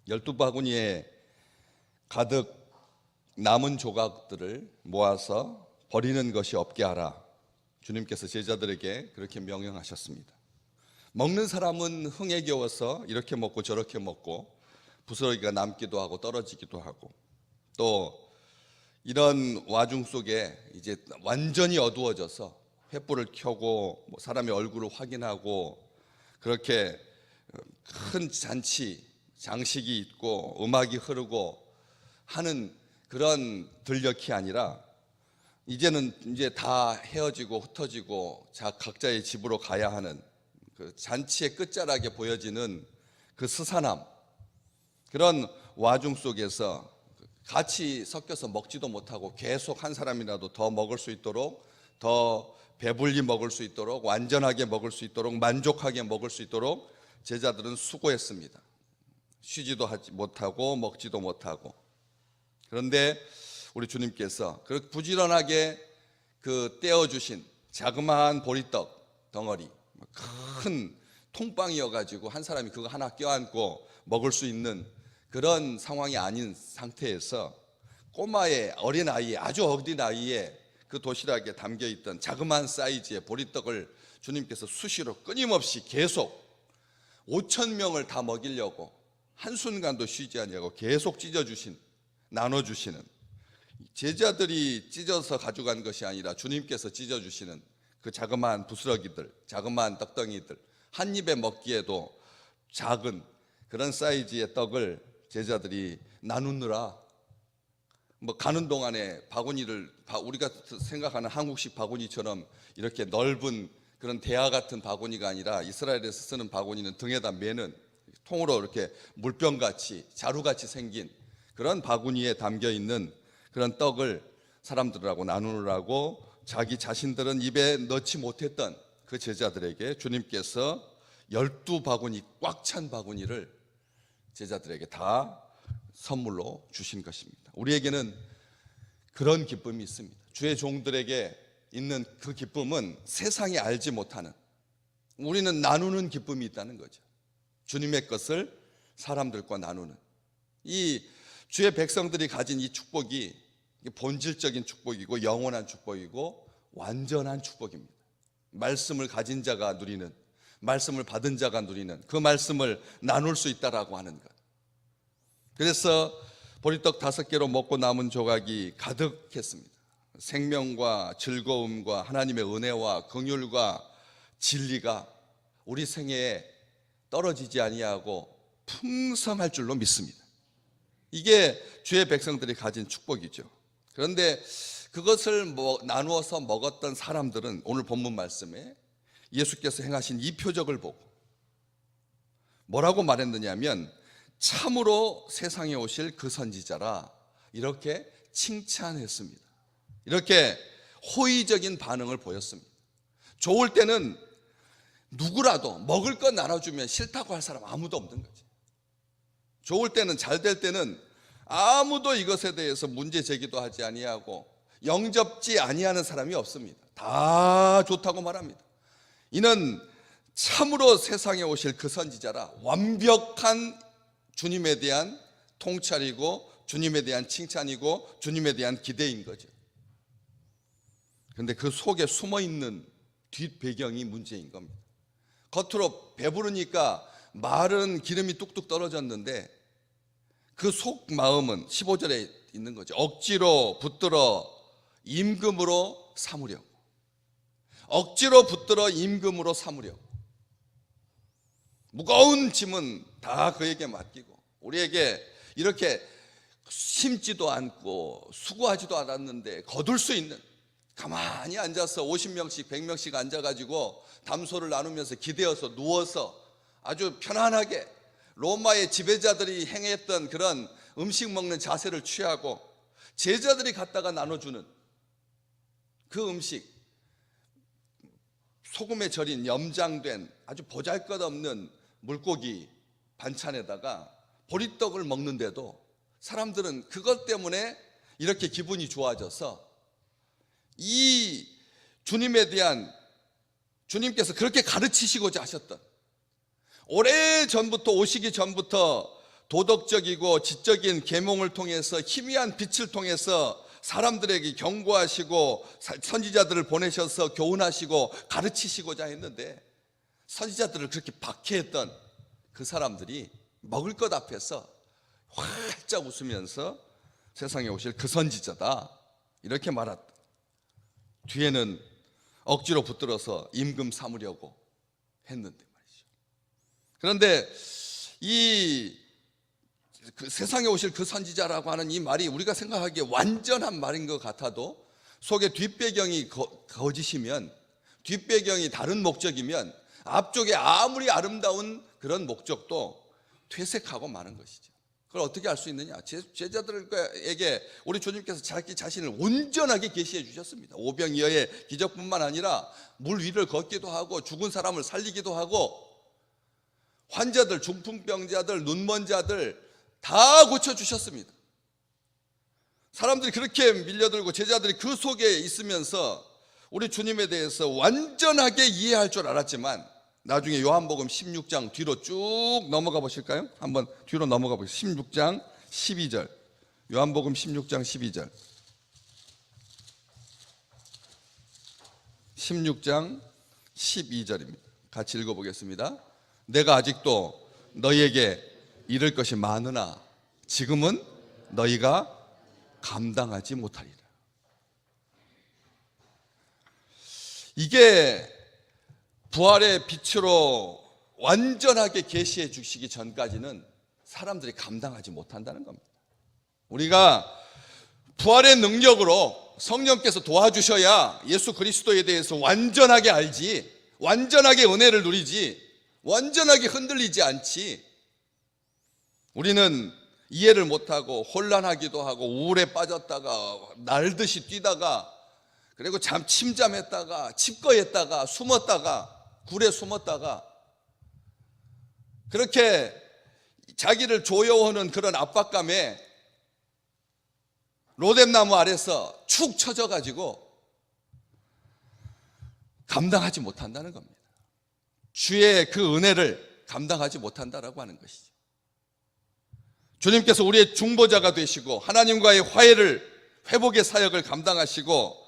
12바구니에 가득 남은 조각들을 모아서 버리는 것이 없게 하라. 주님께서 제자들에게 그렇게 명령하셨습니다. 먹는 사람은 흥에 겨워서 이렇게 먹고 저렇게 먹고 부스러기가 남기도 하고 떨어지기도 하고, 또 이런 와중 속에 이제 완전히 어두워져서 횃불을 켜고 사람의 얼굴을 확인하고 그렇게 큰 잔치, 장식이 있고 음악이 흐르고 하는 그런 들녘이 아니라 이제는 이제 다 헤어지고 흩어지고 각자의 집으로 가야 하는 그 잔치의 끝자락에 보여지는 그 스산함, 그런 와중 속에서 같이 섞여서 먹지도 못하고 계속 한 사람이라도 더 먹을 수 있도록, 더 배불리 먹을 수 있도록, 완전하게 먹을 수 있도록, 만족하게 먹을 수 있도록 제자들은 수고했습니다. 쉬지도 하지 못하고 먹지도 못하고. 그런데 우리 주님께서 그 부지런하게 그 떼어주신 자그마한 보리떡 덩어리, 큰 통빵이어가지고 한 사람이 그거 하나 껴안고 먹을 수 있는 그런 상황이 아닌 상태에서 꼬마의 어린아이의 아주 어린 아이의 그 도시락에 담겨있던 자그마한 사이즈의 보리떡을 주님께서 수시로 끊임없이 계속 5,000명을 다 먹이려고 한순간도 쉬지 않냐고 계속 찢어주신, 나눠주시는, 제자들이 찢어서 가져간 것이 아니라 주님께서 찢어주시는 그 자그마한 부스러기들, 자그마한 떡덩이들, 한 입에 먹기에도 작은 그런 사이즈의 떡을 제자들이 나누느라 가는 동안에 바구니를, 우리가 생각하는 한국식 바구니처럼 이렇게 넓은 그런 대야 같은 바구니가 아니라 이스라엘에서 쓰는 바구니는 등에다 매는 통으로 이렇게 물병같이 자루같이 생긴 그런 바구니에 담겨있는 그런 떡을 사람들하고 나누느라고 자기 자신들은 입에 넣지 못했던 그 제자들에게 주님께서 12바구니 꽉 찬 바구니를 제자들에게 다 선물로 주신 것입니다. 우리에게는 그런 기쁨이 있습니다. 주의 종들에게 있는 그 기쁨은 세상이 알지 못하는, 우리는 나누는 기쁨이 있다는 거죠. 주님의 것을 사람들과 나누는, 이 주의 백성들이 가진 이 축복이 본질적인 축복이고 영원한 축복이고 완전한 축복입니다. 말씀을 가진 자가 누리는, 말씀을 받은 자가 누리는 그 말씀을 나눌 수 있다라고 하는 것. 그래서 보리떡 5개로 먹고 남은 조각이 가득했습니다. 생명과 즐거움과 하나님의 은혜와 긍휼과 진리가 우리 생애에 떨어지지 아니하고 풍성할 줄로 믿습니다. 이게 주의 백성들이 가진 축복이죠. 그런데 그것을 나누어서 먹었던 사람들은 오늘 본문 말씀에 예수께서 행하신 이 표적을 보고 뭐라고 말했느냐면 참으로 세상에 오실 그 선지자라 이렇게 칭찬했습니다. 이렇게 호의적인 반응을 보였습니다. 좋을 때는 누구라도 먹을 것 나눠주면 싫다고 할 사람 아무도 없는 거지. 좋을 때는, 잘 될 때는 아무도 이것에 대해서 문제 제기도 하지 아니하고 영접지 아니하는 사람이 없습니다. 다 좋다고 말합니다. 이는 참으로 세상에 오실 그 선지자라, 완벽한 주님에 대한 통찰이고 주님에 대한 칭찬이고 주님에 대한 기대인 거죠. 그런데 그 속에 숨어있는 뒷배경이 문제인 겁니다. 겉으로 배부르니까 말은 기름이 뚝뚝 떨어졌는데 그 속마음은 15절에 있는 거죠. 억지로 붙들어 임금으로 삼으려고, 억지로 붙들어 임금으로 삼으려고, 무거운 짐은 다 그에게 맡기고 우리에게 이렇게 심지도 않고 수고하지도 않았는데 거둘 수 있는, 가만히 앉아서 50명씩 100명씩 앉아가지고 담소를 나누면서 기대어서 누워서 아주 편안하게 로마의 지배자들이 행했던 그런 음식 먹는 자세를 취하고 제자들이 갖다가 나눠주는 그 음식, 소금에 절인 염장된 아주 보잘것없는 물고기 반찬에다가 보리떡을 먹는데도 사람들은 그것 때문에 이렇게 기분이 좋아져서 이 주님에 대한, 주님께서 그렇게 가르치시고자 하셨던, 오래전부터, 오시기 전부터 도덕적이고 지적인 계몽을 통해서 희미한 빛을 통해서 사람들에게 경고하시고 선지자들을 보내셔서 교훈하시고 가르치시고자 했는데, 선지자들을 그렇게 박해했던 그 사람들이 먹을 것 앞에서 활짝 웃으면서 세상에 오실 그 선지자다 이렇게 말했다. 뒤에는 억지로 붙들어서 임금 삼으려고 했는데 말이죠. 그런데 그 세상에 오실 그 선지자라고 하는 이 말이 우리가 생각하기에 완전한 말인 것 같아도 속에 뒷배경이 거짓이면, 뒷배경이 다른 목적이면 앞쪽에 아무리 아름다운 그런 목적도 퇴색하고 마는 것이죠. 그걸 어떻게 알 수 있느냐? 제자들에게 우리 주님께서 자기 자신을 온전하게 계시해 주셨습니다. 오병이어의 기적뿐만 아니라 물 위를 걷기도 하고 죽은 사람을 살리기도 하고 환자들, 중풍병자들, 눈먼 자들 다 고쳐주셨습니다. 사람들이 그렇게 밀려들고 제자들이 그 속에 있으면서 우리 주님에 대해서 완전하게 이해할 줄 알았지만, 나중에 요한복음 16장 뒤로 쭉 넘어가 보실까요? 한번 뒤로 넘어가 보시죠. 16장 12절. 요한복음 16장 12절. 16장 12절입니다. 같이 읽어보겠습니다. 내가 아직도 너희에게 이를 것이 많으나 지금은 너희가 감당하지 못하리라. 이게 부활의 빛으로 완전하게 계시해 주시기 전까지는 사람들이 감당하지 못한다는 겁니다. 우리가 부활의 능력으로 성령께서 도와주셔야 예수 그리스도에 대해서 완전하게 알지, 완전하게 은혜를 누리지, 완전하게 흔들리지 않지. 우리는 이해를 못하고 혼란하기도 하고 우울에 빠졌다가 날듯이 뛰다가, 그리고 침잠했다가 칩거했다가 숨었다가 굴에 숨었다가, 그렇게 자기를 조여오는 그런 압박감에 로뎀나무 아래서 축 처져 가지고 감당하지 못한다는 겁니다. 주의 그 은혜를 감당하지 못한다라고 하는 것이죠. 주님께서 우리의 중보자가 되시고 하나님과의 화해를, 회복의 사역을 감당하시고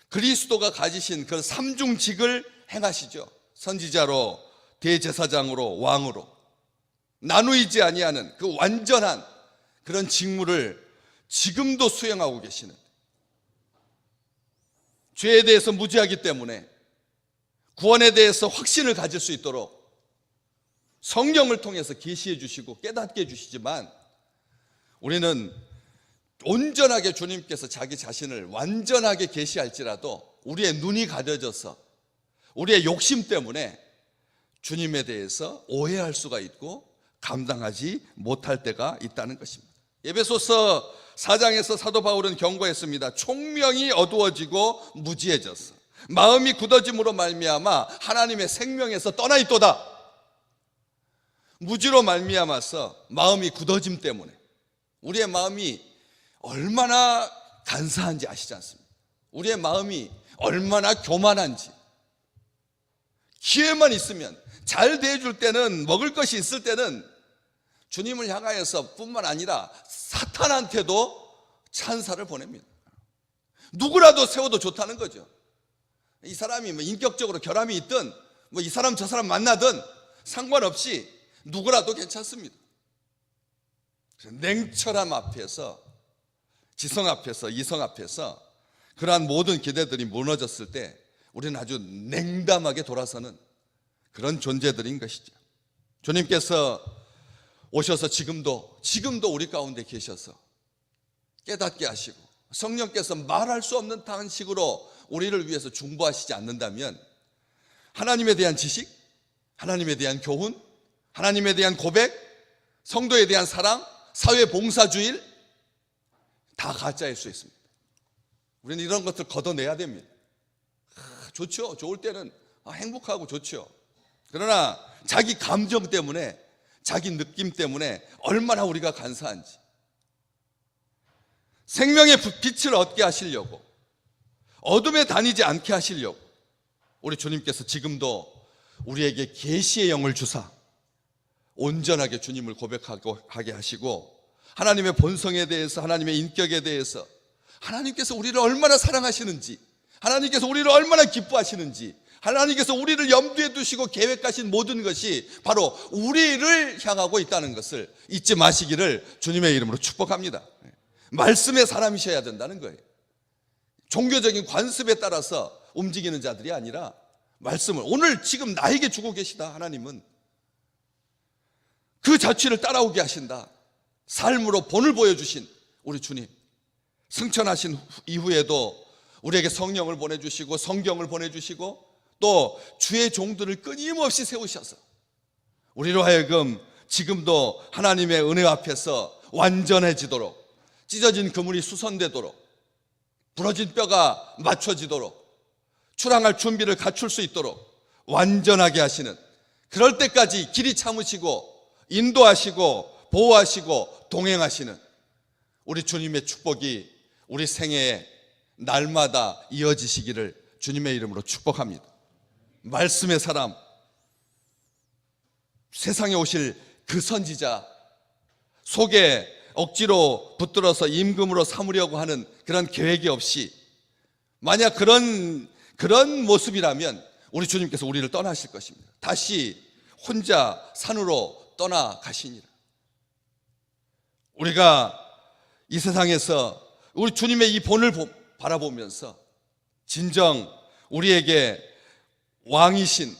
그리스도가 가지신 그 삼중직을 행하시죠. 선지자로, 대제사장으로, 왕으로 나누이지 아니하는 그 완전한 그런 직무를 지금도 수행하고 계시는, 죄에 대해서 무지하기 때문에 구원에 대해서 확신을 가질 수 있도록 성령을 통해서 계시해 주시고 깨닫게 해 주시지만, 우리는 온전하게 주님께서 자기 자신을 완전하게 계시할지라도 우리의 눈이 가려져서 우리의 욕심 때문에 주님에 대해서 오해할 수가 있고 감당하지 못할 때가 있다는 것입니다. 에베소서 4장에서 사도 바울은 경고했습니다. 총명이 어두워지고 무지해졌어. 마음이 굳어짐으로 말미암아 하나님의 생명에서 떠나 있도다. 무지로 말미암아서 마음이 굳어짐 때문에, 우리의 마음이 얼마나 간사한지 아시지 않습니까? 우리의 마음이 얼마나 교만한지. 기회만 있으면, 잘 대해줄 때는, 먹을 것이 있을 때는 주님을 향하여서 뿐만 아니라 사탄한테도 찬사를 보냅니다. 누구라도 세워도 좋다는 거죠. 이 사람이 인격적으로 결함이 있든 이 사람 저 사람 만나든 상관없이 누구라도 괜찮습니다. 냉철함 앞에서, 지성 앞에서, 이성 앞에서 그러한 모든 기대들이 무너졌을 때 우리는 아주 냉담하게 돌아서는 그런 존재들인 것이죠. 주님께서 오셔서 지금도 우리 가운데 계셔서 깨닫게 하시고, 성령께서 말할 수 없는 방식으로 우리를 위해서 중보하시지 않는다면 하나님에 대한 지식, 하나님에 대한 교훈, 하나님에 대한 고백, 성도에 대한 사랑, 사회 봉사주의 다 가짜일 수 있습니다. 우리는 이런 것들 걷어내야 됩니다. 좋죠. 좋을 때는 행복하고 좋죠. 그러나 자기 감정 때문에, 자기 느낌 때문에 얼마나 우리가 간사한지, 생명의 빛을 얻게 하시려고, 어둠에 다니지 않게 하시려고 우리 주님께서 지금도 우리에게 계시의 영을 주사 온전하게 주님을 고백하게 하시고, 하나님의 본성에 대해서, 하나님의 인격에 대해서, 하나님께서 우리를 얼마나 사랑하시는지, 하나님께서 우리를 얼마나 기뻐하시는지, 하나님께서 우리를 염두에 두시고 계획하신 모든 것이 바로 우리를 향하고 있다는 것을 잊지 마시기를 주님의 이름으로 축복합니다. 말씀의 사람이셔야 된다는 거예요. 종교적인 관습에 따라서 움직이는 자들이 아니라 말씀을, 오늘 지금 나에게 주고 계시다. 하나님은 그 자취를 따라오게 하신다. 삶으로 본을 보여주신 우리 주님, 승천하신 이후에도 우리에게 성령을 보내주시고 성경을 보내주시고 또 주의 종들을 끊임없이 세우셔서 우리로 하여금 지금도 하나님의 은혜 앞에서 완전해지도록, 찢어진 그물이 수선되도록, 부러진 뼈가 맞춰지도록, 출항할 준비를 갖출 수 있도록 완전하게 하시는, 그럴 때까지 길이 참으시고 인도하시고 보호하시고 동행하시는 우리 주님의 축복이 우리 생애에 날마다 이어지시기를 주님의 이름으로 축복합니다. 말씀의 사람, 세상에 오실 그 선지자, 속에 억지로 붙들어서 임금으로 삼으려고 하는 그런 계획이 없이, 만약 그런 모습이라면 우리 주님께서 우리를 떠나실 것입니다. 다시 혼자 산으로 떠나가시니라. 우리가 이 세상에서 우리 주님의 이 본을 바라보면서 진정 우리에게 왕이신,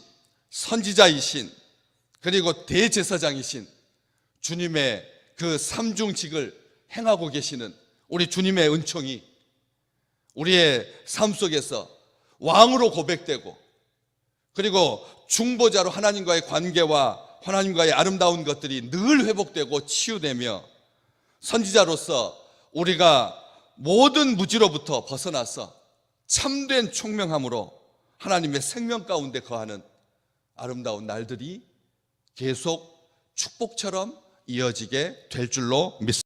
선지자이신, 그리고 대제사장이신 주님의 그 삼중직을 행하고 계시는 우리 주님의 은총이 우리의 삶 속에서 왕으로 고백되고, 그리고 중보자로 하나님과의 관계와 하나님과의 아름다운 것들이 늘 회복되고 치유되며, 선지자로서 우리가 모든 무지로부터 벗어나서 참된 총명함으로 하나님의 생명 가운데 거하는 아름다운 날들이 계속 축복처럼 이어지게 될 줄로 믿습니다.